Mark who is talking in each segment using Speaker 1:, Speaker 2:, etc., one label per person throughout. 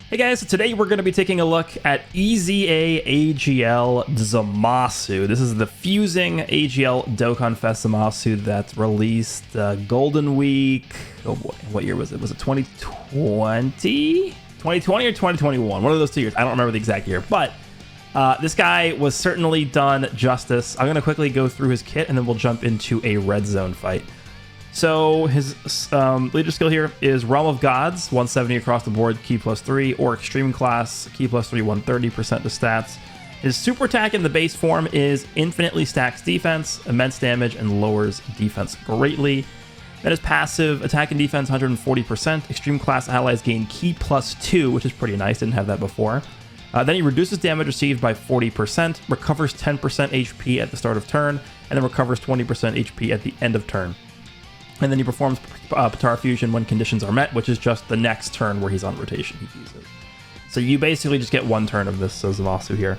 Speaker 1: Hey guys, so today we're going to be taking a look at EZA AGL Zamasu. This is the fusing AGL Dokkan Fest Zamasu that released Golden Week. Oh boy, what year was it? Was it 2020? 2020 or 2021? One of those 2 years. I don't remember the exact year, but this guy was certainly done justice. I'm going to quickly go through his kit and then we'll jump into a Red Zone fight. So his leader skill here is Realm of Gods, 170 across the board, key +3, or Extreme Class, key +3, 130% to stats. His super attack in the base form is infinitely stacks defense, immense damage, and lowers defense greatly. Then his passive attack and defense 140%, Extreme Class allies gain key +2, which is pretty nice, didn't have that before. Then he reduces damage received by 40%, recovers 10% HP at the start of turn, and then recovers 20% HP at the end of turn. And then he performs Potara Fusion when conditions are met, which is just the next turn where he's on rotation he fuses. So you basically just get one turn of this Zamasu here.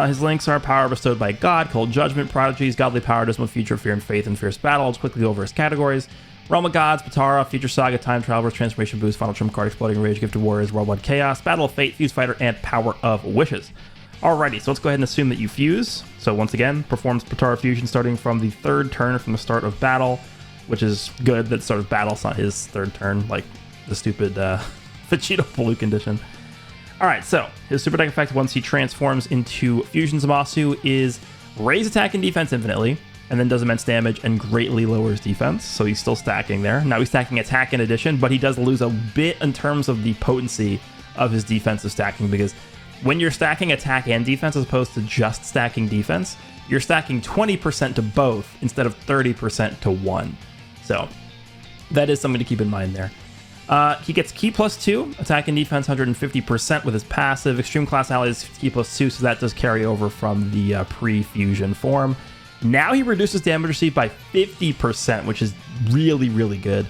Speaker 1: His links are Power Bestowed by God, Cold Judgment, Prodigies, Godly Power, Dismal Future, Fear and Faith, and Fierce Battle. I'll just quickly go over his categories. Realm of Gods, Potara, Future Saga, Time Travelers, Transformation Boost, Final Trump Card, Exploding Rage, Gifted Warriors, Worldwide Chaos, Battle of Fate, Fuse Fighter, and Power of Wishes. Alrighty, so let's go ahead and assume that you fuse. So once again, performs Potara Fusion starting from the third turn from the start of battle, which is good that start of battle, it's not his third turn, like the stupid Vegeta blue condition. Alright, so his super attack effect once he transforms into Fusion Zamasu is raise attack and defense infinitely, and then does immense damage and greatly lowers defense, so he's still stacking there. Now he's stacking attack in addition, but he does lose a bit in terms of the potency of his defensive stacking, because when you're stacking attack and defense as opposed to just stacking defense, you're stacking 20% to both instead of 30% to one. So that is something to keep in mind there. He gets key +2, attack and defense 150% with his passive. Extreme Class allies key +2, so that does carry over from the pre-fusion form. Now he reduces damage received by 50%, which is really, really good.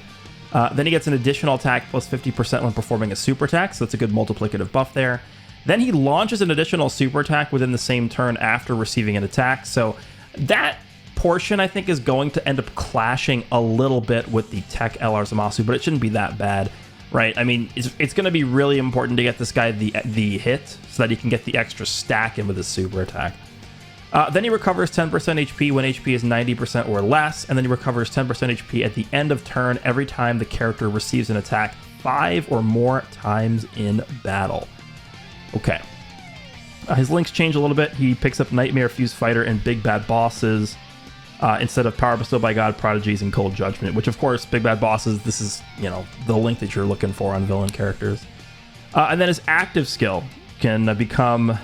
Speaker 1: Then he gets an additional attack +50% when performing a super attack, so it's a good multiplicative buff there. Then he launches an additional super attack within the same turn after receiving an attack, so that portion I think is going to end up clashing a little bit with the Tech LR Zamasu, but it shouldn't be that bad, right? I mean, it's going to be really important to get this guy the hit so that he can get the extra stack in with his super attack. Then he recovers 10% HP when HP is 90% or less, and then he recovers 10% HP at the end of turn every time the character receives an attack 5 or more times in battle. Okay. His links change a little bit. He picks up Nightmare, Fuse Fighter, and Big Bad Bosses instead of Power Bestowed by God, Prodigies, and Cold Judgment, which of course, Big Bad Bosses, this is, you know, the link that you're looking for on villain characters. And then his active skill can become...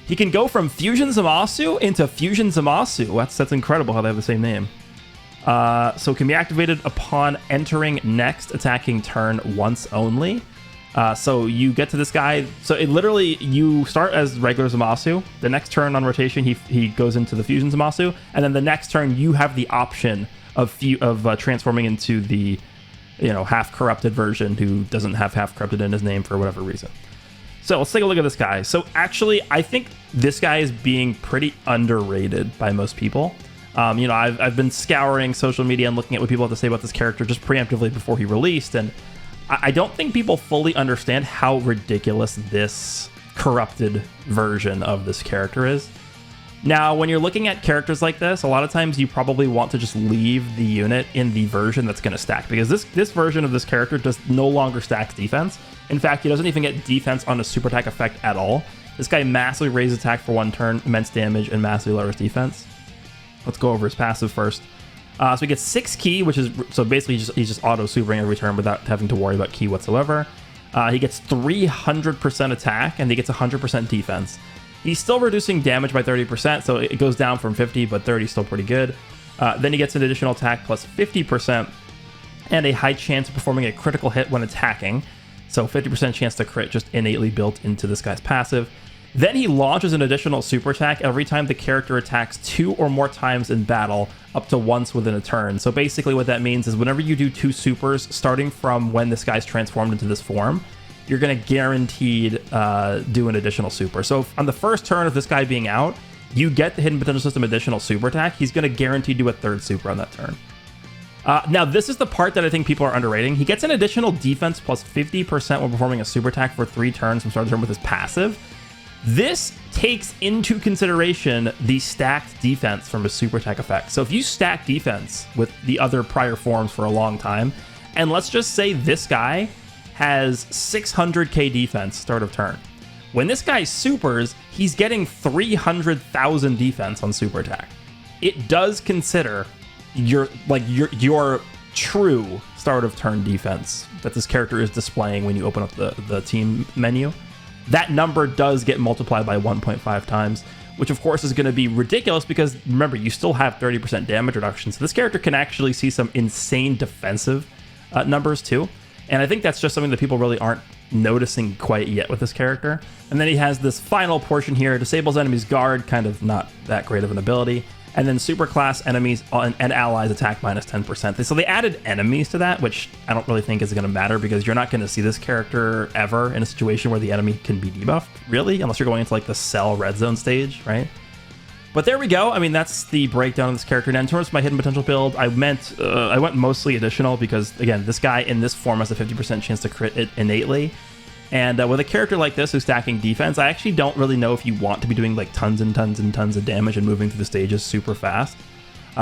Speaker 1: He can go from Fusion Zamasu into Fusion Zamasu. That's incredible how they have the same name. So it can be activated upon entering next attacking turn once only. So you get to this guy, so it literally, you start as regular Zamasu, the next turn on rotation he goes into the Fusion Zamasu, and then the next turn you have the option of transforming into the, you know, half corrupted version who doesn't have half corrupted in his name for whatever reason. So let's take a look at this guy. So actually, I think this guy is being pretty underrated by most people. You know, I've been scouring social media and looking at what people have to say about this character just preemptively before he released, and I don't think people fully understand how ridiculous this corrupted version of this character is. Now, when you're looking at characters like this, a lot of times you probably want to just leave the unit in the version that's going to stack, because this version of this character just no longer stacks defense. In fact, he doesn't even get defense on a super attack effect at all. This guy massively raises attack for one turn, immense damage, and massively lowers defense. Let's go over his passive first. So he gets 6 key, which is, so basically he's just auto-supering every turn without having to worry about key whatsoever. He gets 300% attack, and he gets 100% defense. He's still reducing damage by 30%, so it goes down from 50, but 30 is still pretty good. Then he gets an additional attack plus 50%, and a high chance of performing a critical hit when attacking. So 50% chance to crit just innately built into this guy's passive. Then he launches an additional super attack every time the character attacks 2 or more times in battle, up to once within a turn. So basically what that means is whenever you do 2 supers, starting from when this guy's transformed into this form, you're going to guaranteed do an additional super. So on the first turn of this guy being out, you get the Hidden Potential System additional super attack, he's going to guarantee do a 3rd super on that turn. Now, this is the part that I think people are underrating. He gets an additional defense plus 50% when performing a super attack for 3 turns from start to turn with his passive. This takes into consideration the stacked defense from his super attack effect. So if you stack defense with the other prior forms for a long time, and let's just say this guy has 600k defense start of turn. When this guy supers, he's getting 300,000 defense on super attack. It does consider your true start of turn defense that this character is displaying when you open up the team menu. That number does get multiplied by 1.5 times, which of course is going to be ridiculous because remember, you still have 30% damage reduction. So this character can actually see some insane defensive numbers too. And I think that's just something that people really aren't noticing quite yet with this character. And then he has this final portion here, disables enemies guard, kind of not that great of an ability. And then super class enemies and allies attack minus 10%. So they added enemies to that, which I don't really think is going to matter because you're not going to see this character ever in a situation where the enemy can be debuffed, really, unless you're going into like the Cell Red Zone stage, right? But there we go. I mean, that's the breakdown of this character. Now, in terms of my hidden potential build, I went mostly additional because, again, this guy in this form has a 50% chance to crit it innately. And with a character like this who's stacking defense, I actually don't really know if you want to be doing like tons and tons and tons of damage and moving through the stages super fast.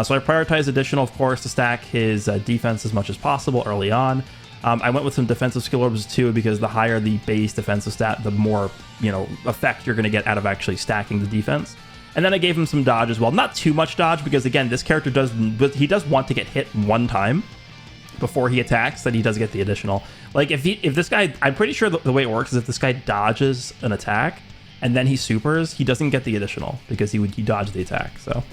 Speaker 1: So I prioritized additional, of course, to stack his defense as much as possible early on. I went with some defensive skill orbs too, because the higher the base defensive stat, the more, effect you're going to get out of actually stacking the defense. And then I gave him some dodge as well. Not too much dodge, because again, this character does want to get hit one time before he attacks, that he does get the additional. Like if this guy, I'm pretty sure the way it works is if this guy dodges an attack and then he supers, he doesn't get the additional because he dodged the attack. So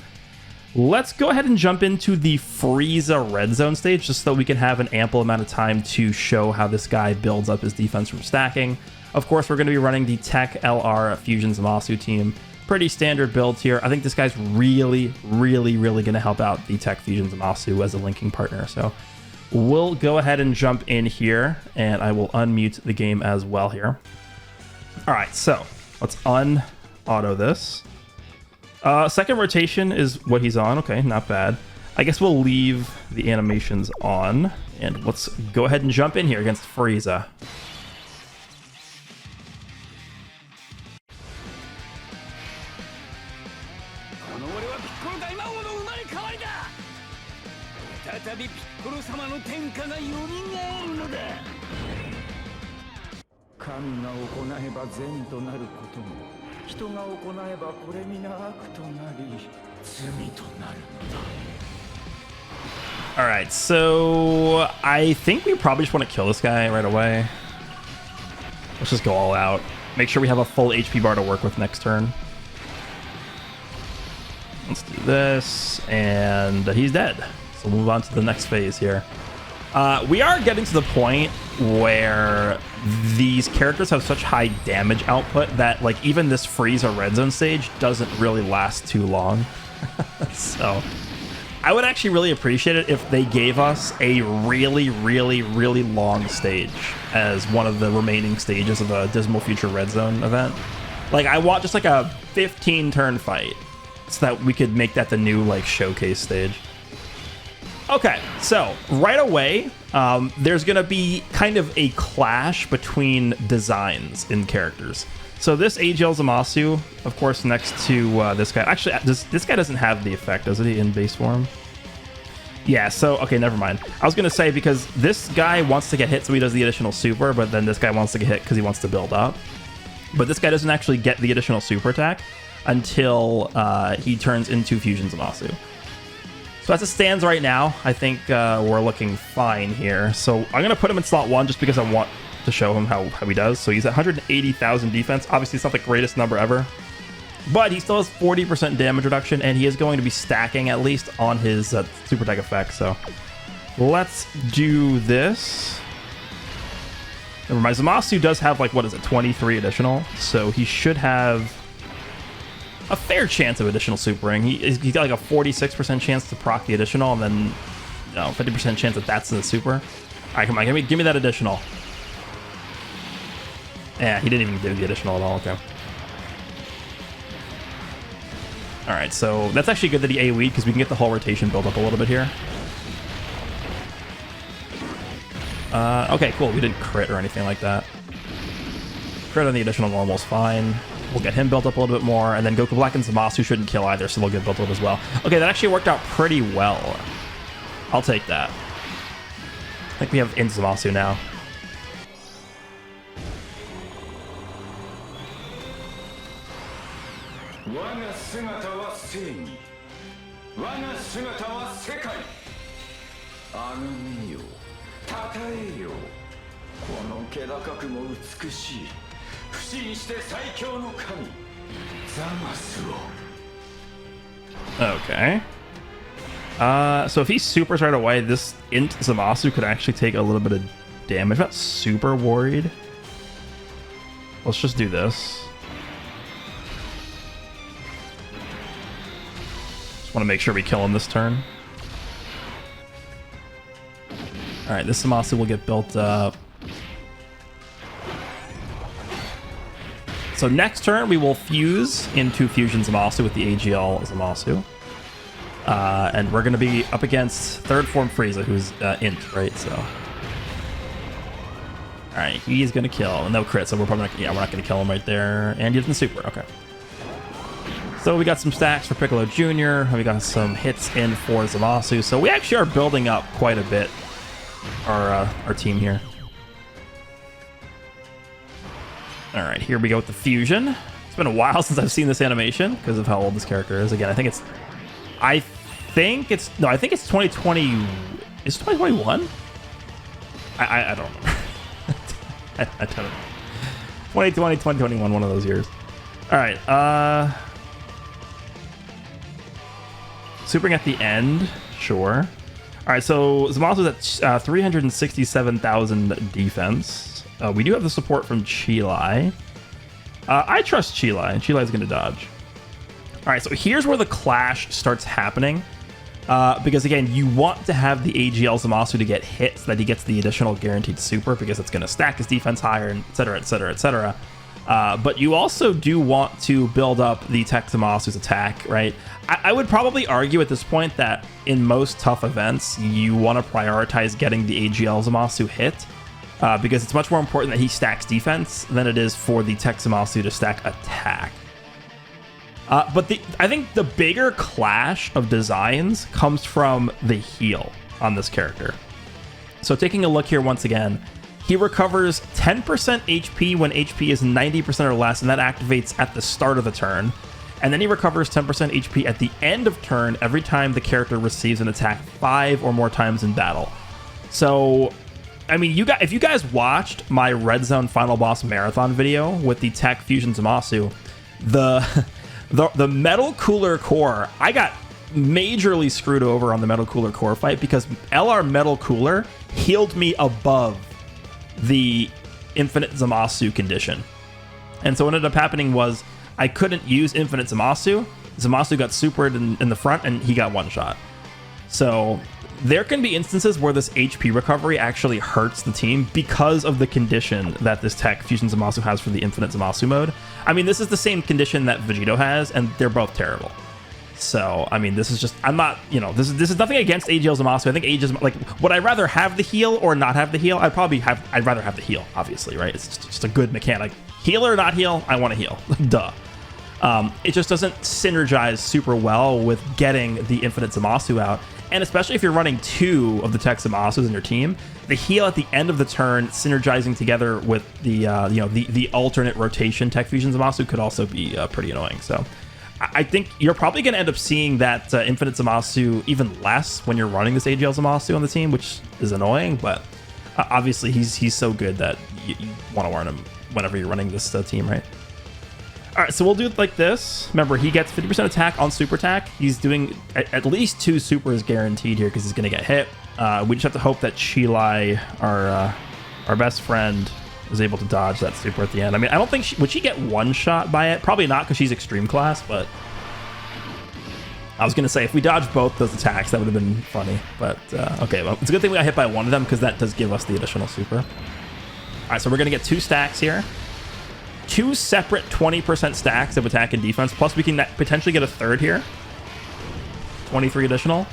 Speaker 1: let's go ahead and jump into the Frieza Red Zone stage just so we can have an ample amount of time to show how this guy builds up his defense from stacking. Of course, we're going to be running the Tech LR Fusion Zamasu team. Pretty standard builds here. I think this guy's really, really, really going to help out the Tech Fusion Zamasu as a linking partner. So we'll go ahead and jump in here, and I will unmute the game as well here. All right, so let's un-auto this. Second rotation is what he's on. Okay, not bad. I guess we'll leave the animations on, and let's go ahead and jump in here against Frieza. Alright, so I think we probably just want to kill this guy right away. Let's just go all out. Make sure we have a full HP bar to work with next turn. Let's do this, and he's dead. So we'll move on to the next phase here. We are getting to the point where these characters have such high damage output that like even this Frieza Red Zone stage doesn't really last too long. So I would actually really appreciate it if they gave us a really, really, really long stage as one of the remaining stages of the Dismal Future Red Zone event. Like I want just like a 15-turn fight so that we could make that the new like showcase stage. Okay, so right away, there's going to be kind of a clash between designs in characters. So this AGL Zamasu, of course, next to this guy. Actually, this guy doesn't have the effect, does he, in base form? Yeah, so, okay, never mind. I was going to say, because this guy wants to get hit, so he does the additional super, but then this guy wants to get hit because he wants to build up. But this guy doesn't actually get the additional super attack until he turns into Fusion Zamasu. So as it stands right now, I think we're looking fine here. So I'm going to put him in slot 1 just because I want to show him how he does. So he's at 180,000 defense. Obviously, it's not the greatest number ever. But he still has 40% damage reduction, and he is going to be stacking at least on his super attack effect. So let's do this. Never mind. Zamasu does have, like, what is it, 23 additional. So he should have a fair chance of additional supering. He's got like a 46% chance to proc the additional, and then 50% chance that that's the super. All right, come on, give me that additional. Yeah, he didn't even do the additional at all. Okay. All right, so that's actually good that he AoE'd because we can get the whole rotation built up a little bit here. Okay, cool. We didn't crit or anything like that. Crit on the additional normal's fine. We'll get him built up a little bit more, and then Goku Black and Zamasu shouldn't kill either, so they'll get built up as well. Okay, that actually worked out pretty well. I'll take that. I think we have in Zamasu now. Okay. So if he supers right away, this int Zamasu could actually take a little bit of damage. I'm not super worried. Let's just do this. Just want to make sure we kill him this turn. Alright, this Zamasu will get built up. So next turn, we will fuse into Fusion Zamasu with the AGL Zamasu. And we're going to be up against third form Frieza, who's int, right? So, alright, he's going to kill. No crit, so we're probably not, we're not going to kill him right there. And he doesn't super, okay. So we got some stacks for Piccolo Jr., we got some hits in for Zamasu, so we actually are building up quite a bit, our team here. Alright, here we go with the fusion. It's been a while since I've seen this animation because of how old this character is. Again, I think it's 2020. Is it 2021? I don't know. I don't know. 2020, 2021, one of those years. Alright, supering at the end, sure. Alright, so Zamasu's at 367,000 defense. We do have the support from Chilai. I trust Chilai, and Chilai's going to dodge. All right, so here's where the clash starts happening. Because, again, you want to have the AGL Zamasu to get hit so that he gets the additional guaranteed super, because it's going to stack his defense higher, and et cetera, et cetera, et cetera. But you also do want to build up the Tech Zamasu's attack, right? I would probably argue at this point that in most tough events, you want to prioritize getting the AGL Zamasu hit. Because it's much more important that he stacks defense than it is for the Tech Zamasu to stack attack. But I think the bigger clash of designs comes from the heal on this character. So taking a look here once again, he recovers 10% HP when HP is 90% or less, and that activates at the start of the turn. And then he recovers 10% HP at the end of turn every time the character receives an attack 5 or more times in battle. So, I mean, if you guys watched my Red Zone Final Boss Marathon video with the Tech Fusion Zamasu, the Metal Cooler Core, I got majorly screwed over on the Metal Cooler Core fight because LR Metal Cooler healed me above the Infinite Zamasu condition. And so what ended up happening was I couldn't use Infinite Zamasu. Zamasu got supered in the front, and he got one shot. So there can be instances where this HP recovery actually hurts the team because of the condition that this Tech Fusion Zamasu has for the Infinite Zamasu mode. I mean, this is the same condition that Vegito has, and they're both terrible. So, I mean, this is just, I'm not, this is nothing against AGL Zamasu. I think AGL, like, would I rather have the heal or not have the heal? I'd rather have the heal, obviously, right? It's just a good mechanic. Heal or not heal, I want to heal. Duh. It just doesn't synergize super well with getting the Infinite Zamasu out. And especially if you're running 2 of the Tech Zamasus in your team, the heal at the end of the turn synergizing together with the the alternate rotation Tech Fusion Zamasu could also be pretty annoying. So I think you're probably going to end up seeing that Infinite Zamasu even less when you're running this AGL Zamasu on the team, which is annoying. But obviously he's so good that you want to warn him whenever you're running this team, right? All right, so we'll do it like this. Remember, he gets 50% attack on super attack. He's doing at least 2 supers guaranteed here because he's going to get hit. We just have to hope that Chilai, our best friend, is able to dodge that super at the end. I mean, I don't think would she get one shot by it? Probably not because she's extreme class, but I was going to say if we dodged both those attacks, that would have been funny. But okay, well, it's a good thing we got hit by one of them because that does give us the additional super. All right, so we're going to get 2 stacks here. 2 separate 20% stacks of attack and defense, plus we can potentially get a third here. 23 additional.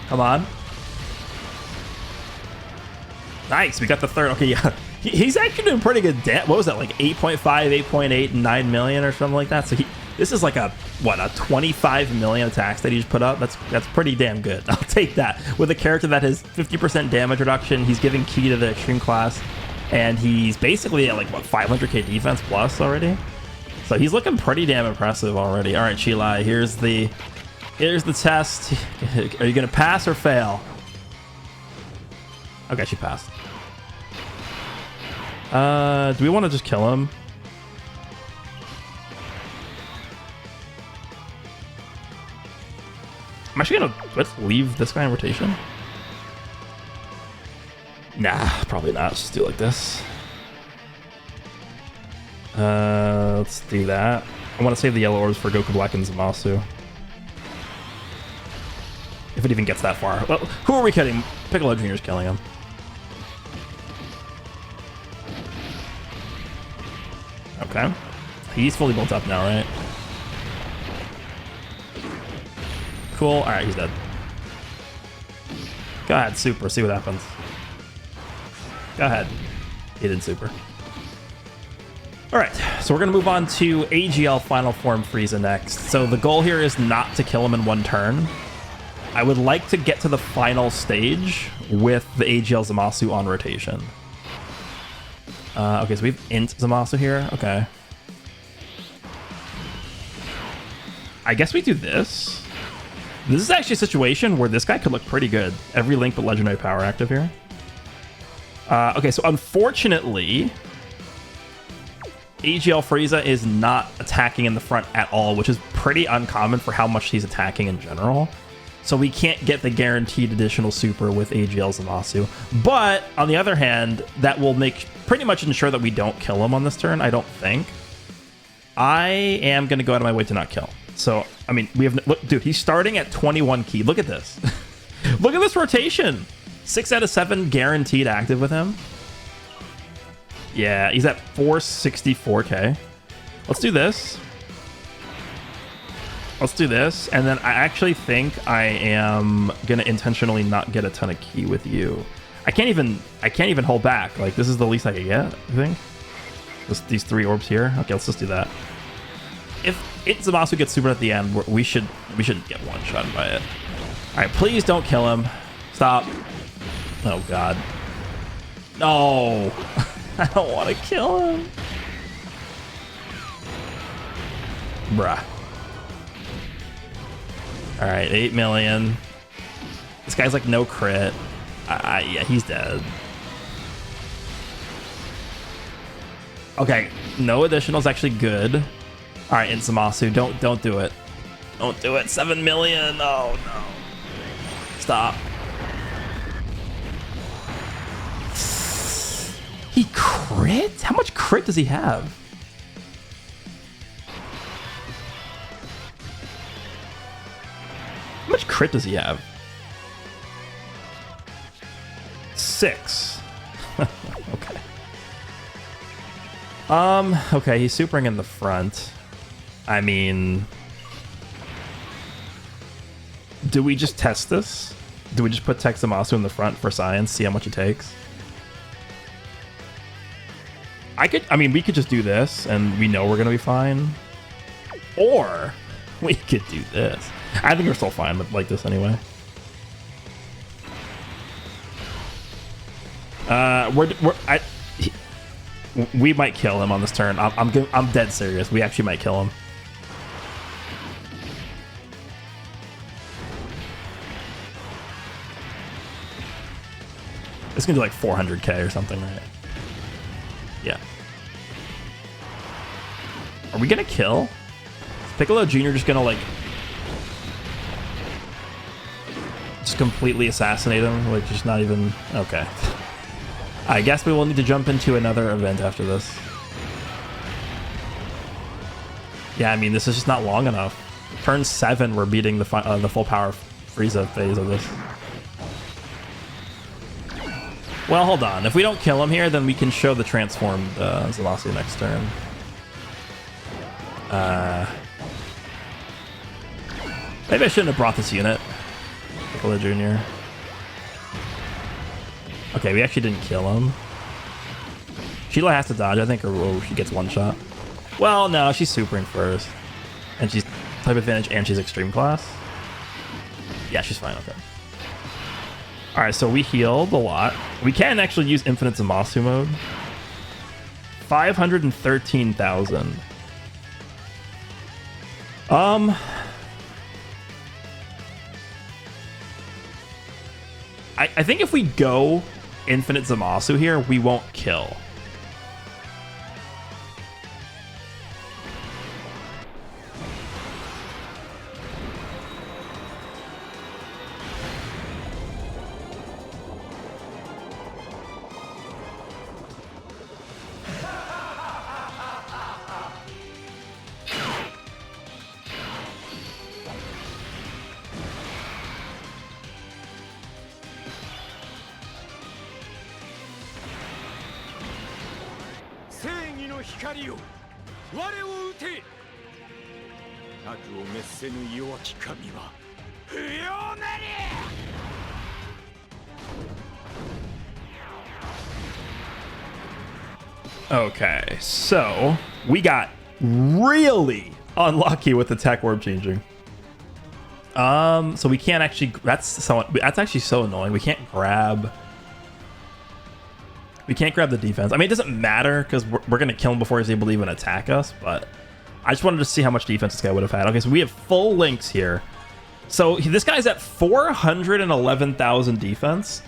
Speaker 1: Come on. Nice, we got the third. Okay, yeah. He's actually doing pretty good. What was that, like 8.5, 8.8, and 9 million or something like that? So this is like a 25 million attacks that he just put up. That's pretty damn good. I'll take that. With a character that has 50% damage reduction, he's giving key to the extreme class, and he's basically at like, what, 500k defense plus already? So he's looking pretty damn impressive already. All right, Chilai, here's the test. Are you gonna pass or fail? Okay, she passed. Do we want to just kill him? I'm actually gonna leave this guy in rotation. Nah, probably not. Let's just do it like this. Let's do that. I want to save the yellow orbs for Goku Black and Zamasu. If it even gets that far. Well, who are we kidding? Piccolo Jr.'s killing him. Okay. He's fully built up now, right? Cool. Alright, he's dead. Go ahead, super. See what happens. Go ahead. He did super. Alright, so we're going to move on to AGL Final Form Frieza next. So the goal here is not to kill him in one turn. I would like to get to the final stage with the AGL Zamasu on rotation. Okay, so we have Int Zamasu here. Okay. I guess we do this. This is actually a situation where this guy could look pretty good. Every link but legendary power active here. Okay, so unfortunately, AGL Frieza is not attacking in the front at all, which is pretty uncommon for how much he's attacking in general. So we can't get the guaranteed additional super with AGL Zamasu. But on the other hand, that will make pretty much ensure that we don't kill him on this turn, I don't think. I am going to go out of my way to not kill. So, I mean, we have... Look, dude, he's starting at 21 key. Look at this. Look at this rotation. 6 out of 7 guaranteed active with him. Yeah, he's at 464k. Let's do this. Let's do this, and then I actually think I am gonna intentionally not get a ton of key with you. I can't even hold back. Like, this is the least I can get, I think. These 3 orbs here. Okay, let's just do that. If Zamasu gets super at the end, we should get one shot by it. All right, please don't kill him. Stop. Oh God. No, I don't want to kill him. Bruh. All right, 8 million. This guy's like no crit. Yeah, he's dead. Okay, no additional's actually good. All right, in Zamasu, don't do it. Don't do it. 7 million. Oh no. Stop. He crit? How much crit does he have? How much crit does he have? 6. Okay. Okay, he's supering in the front. I mean, do we just test this? Do we just put Tech Zamasu in the front for science, see how much it takes? I mean, we could just do this and we know we're gonna be fine. Or we could do this. I think we're still fine with like this anyway. We might kill him on this turn. I'm dead serious. We actually might kill him. It's gonna do like 400k or something, right? Yeah. Are we gonna kill? Is Piccolo Jr. just gonna like just completely assassinate him? Like just not even... Okay. I guess we will need to jump into another event after this. Yeah, I mean, this is just not long enough. Turn 7, we're beating the full power Frieza phase of this. Well, hold on. If we don't kill him here, then we can show the transformed Zamasu next turn. Maybe I shouldn't have brought this unit. Piccolo Jr. Okay, we actually didn't kill him. Sheila has to dodge, I think, or she gets one shot. Well, no, she's supering first. And she's type advantage and she's extreme class. Yeah, she's fine, okay. Alright, so we healed a lot. We can actually use Infinite Zamasu mode. 513,000. I think if we go Infinite Zamasu here, we won't kill. Okay, so we got really unlucky with the tech orb changing. So we can't actually. That's actually so annoying. We can't grab the defense. I mean, it doesn't matter because we're gonna kill him before he's able to even attack us. But I just wanted to see how much defense this guy would have had. Okay, so we have full links here. So this guy's at 411,000 defense.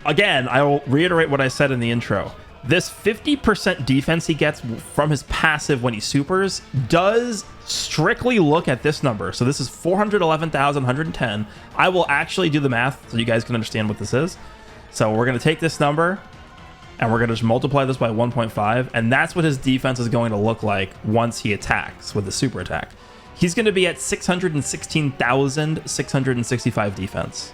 Speaker 1: Again, I will reiterate what I said in the intro. This 50% defense he gets from his passive when he supers does strictly look at this number. So this is 411,110. I will actually do the math so you guys can understand what this is. So we're going to take this number and we're going to just multiply this by 1.5. And that's what his defense is going to look like once he attacks with the super attack. He's going to be at 616,665 defense.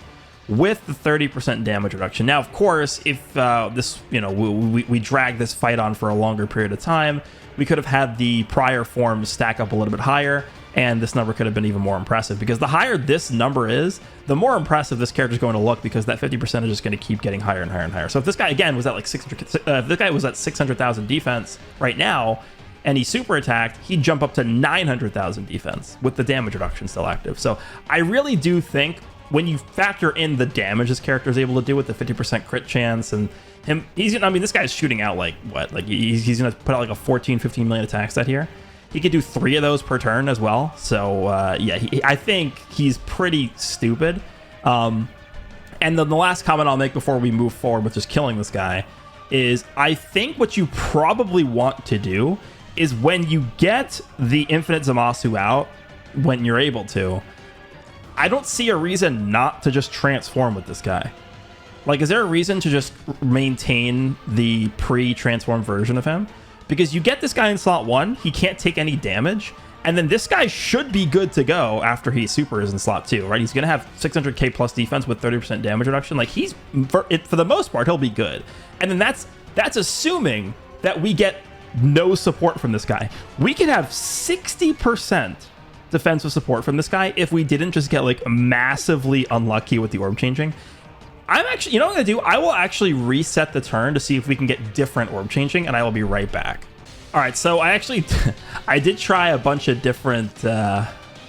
Speaker 1: With the 30% damage reduction. Now, of course, if we drag this fight on for a longer period of time, we could have had the prior forms stack up a little bit higher, and this number could have been even more impressive. Because the higher this number is, the more impressive this character is going to look, because that 50% is just going to keep getting higher and higher and higher. So if this guy again was at like 600, if this guy was at 600,000 defense right now, and he super attacked, he'd jump up to 900,000 defense with the damage reduction still active. So I really do think, when you factor in the damage this character is able to do with the 50% crit chance and him, this guy's shooting out like what? Like he's going to put out like a 14, 15 million attack set here. He could do 3 of those per turn as well. So yeah, I think he's pretty stupid. And then the last comment I'll make before we move forward with just killing this guy is I think what you probably want to do is when you get the Infinite Zamasu out, when you're able to, I don't see a reason not to just transform with this guy. Like, is there a reason to just maintain the pre-transform version of him? Because you get this guy in slot 1, he can't take any damage, and then this guy should be good to go after he supers in slot 2, right? He's going to have 600k plus defense with 30% damage reduction. Like, for the most part, he'll be good. And then that's assuming that we get no support from this guy. We could have 60% defensive support from this guy if we didn't just get like massively unlucky with the orb changing. I'm actually, you know what I'm gonna do? I will actually reset the turn to see if we can get different orb changing, and I will be right back. All right, so I did try a bunch of different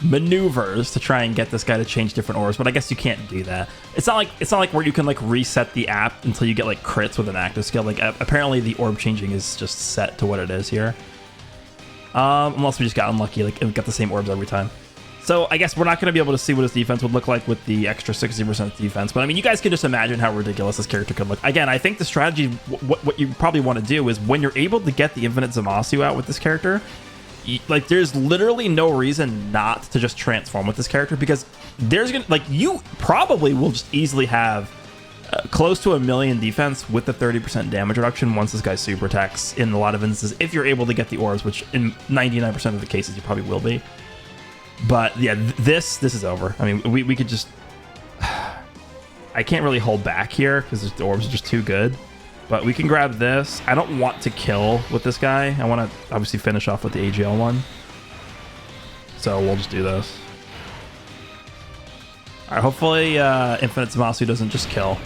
Speaker 1: maneuvers to try and get this guy to change different orbs, but I guess you can't do that. It's not like where you can like reset the app until you get like crits with an active skill. Like apparently the orb changing is just set to what it is here. Unless we just got unlucky, like we got the same orbs every time. So I guess we're not going to be able to see what his defense would look like with the extra 60% defense. But I mean, you guys can just imagine how ridiculous this character could look. Again, I think the strategy, what you probably want to do is when you're able to get the Infinite Zamasu out with this character, like there's literally no reason not to just transform with this character, because you probably will just easily have close to 1 million defense with the 30% damage reduction once this guy super attacks in a lot of instances, if you're able to get the orbs, which in 99% of the cases you probably will be. But yeah, this is over. I mean, we could just I can't really hold back here because the orbs are just too good, but we can grab this. I don't want to kill with this guy. I want to obviously finish off with the AGL one, so we'll just do this. All right, hopefully Infinite Zamasu doesn't just kill.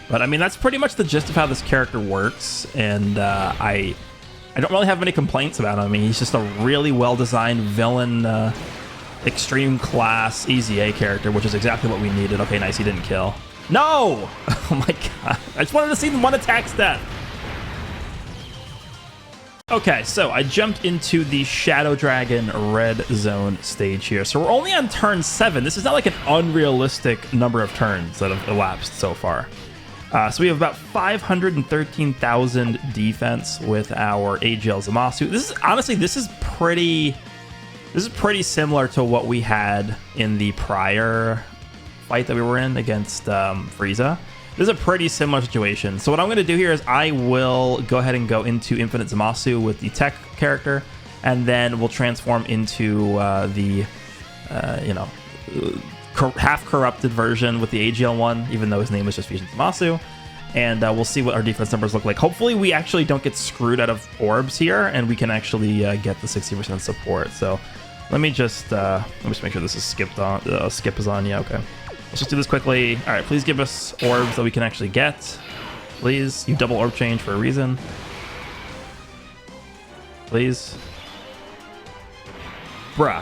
Speaker 1: But I mean, that's pretty much the gist of how this character works, and I don't really have many complaints about him. I mean, he's just a really well-designed villain, extreme class EZA character, which is exactly what we needed. Okay, nice, he didn't kill. No! Oh my god. I just wanted to see the one attack stat. Okay, so I jumped into the Shadow Dragon Red Zone stage here. So we're only on turn 7. This is not like an unrealistic number of turns that have elapsed so far. So we have about 513,000 defense with our AGL Zamasu. This is honestly, this is pretty similar to what we had in the prior fight that we were in against Frieza. This is a pretty similar situation. So what I'm going to do here is I will go ahead and go into Infinite Zamasu with the tech character, and then we'll transform into the half-corrupted version with the AGL one, even though his name is just Fusion Zamasu. And we'll see what our defense numbers look like. Hopefully we actually don't get screwed out of orbs here, and we can actually get the 60% support. So let me just make sure this is skipped on. Skip is on. Yeah, okay. Let's just do this quickly. All right, please give us orbs that we can actually get. Please, you double orb change for a reason. Please. Bruh.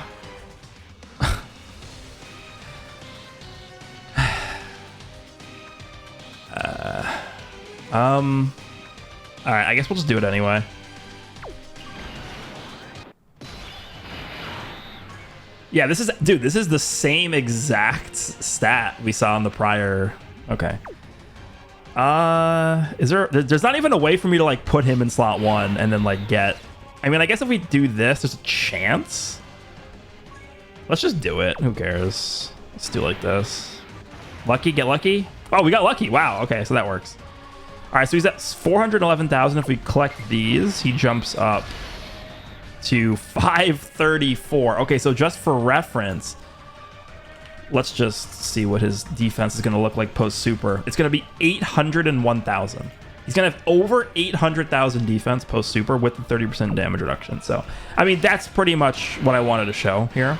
Speaker 1: All right, I guess we'll just do it anyway. Yeah, this is the same exact stat we saw in the prior. Okay. There's not even a way for me to like put him in slot 1 and then like get, I mean, I guess if we do this, there's a chance. Let's just do it. Who cares? Let's do it like this. Lucky, get lucky. Oh, we got lucky. Wow. Okay, so that works. All right, so he's at 411,000. If we collect these, he jumps up to 534. Okay, so just for reference, let's just see what his defense is going to look like post super. It's going to be 801,000. He's going to have over 800,000 defense post super with the 30% damage reduction. So, I mean, that's pretty much what I wanted to show here.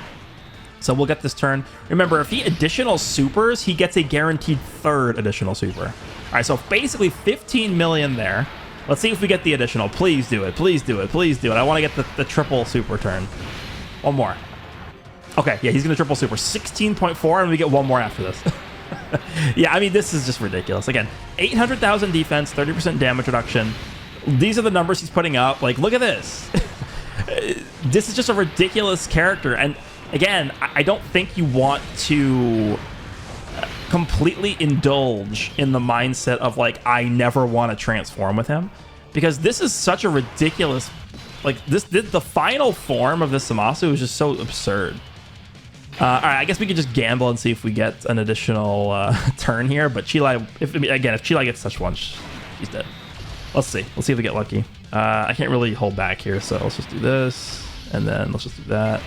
Speaker 1: So we'll get this turn. Remember, if he additional supers, he gets a guaranteed 3rd additional super. All right, so basically 15 million there. Let's see if we get the additional. Please do it. Please do it. Please do it. I want to get the triple super turn. One more. Okay, yeah, he's going to triple super. 16.4, and we get one more after this. Yeah, I mean, this is just ridiculous. Again, 800,000 defense, 30% damage reduction. These are the numbers he's putting up. Like, look at this. This is just a ridiculous character. And again, I don't think you want to completely indulge in the mindset of like, I never want to transform with him, because this is such a ridiculous, like the final form of this Zamasu is just so absurd. All right, I guess we could just gamble and see if we get an additional turn here, but Chilai, if Chilai gets touch once, she's dead. Let's see if we get lucky. I can't really hold back here, so let's just do this, and then let's just do that.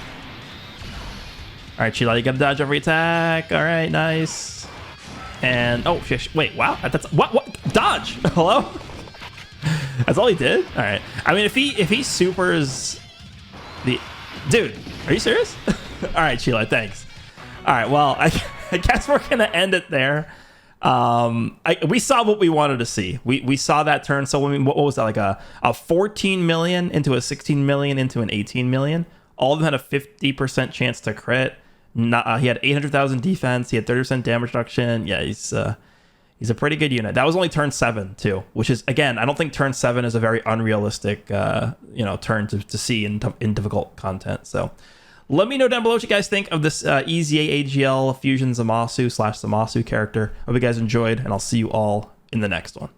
Speaker 1: All right, Chilai, you gotta dodge every attack. All right, nice. And oh shit, wait, wow, that's what dodge. Hello. That's all he did. All right, I mean, if he supers the dude, are you serious? All right, Chilai, thanks. All right, well, I guess we're gonna end it there. We saw what we wanted to see. We saw that turn. So when what was that, like a 14 million into a 16 million into an 18 million? All of them had a 50% chance to crit. He had 800,000 defense. He had 30% damage reduction. Yeah, he's a pretty good unit. That was only turn 7 too, which is, again, I don't think turn 7 is a very unrealistic turn to see in difficult content. So let me know down below what you guys think of this EZA AGL Fusion Zamasu / Zamasu character. Hope you guys enjoyed, and I'll see you all in the next one.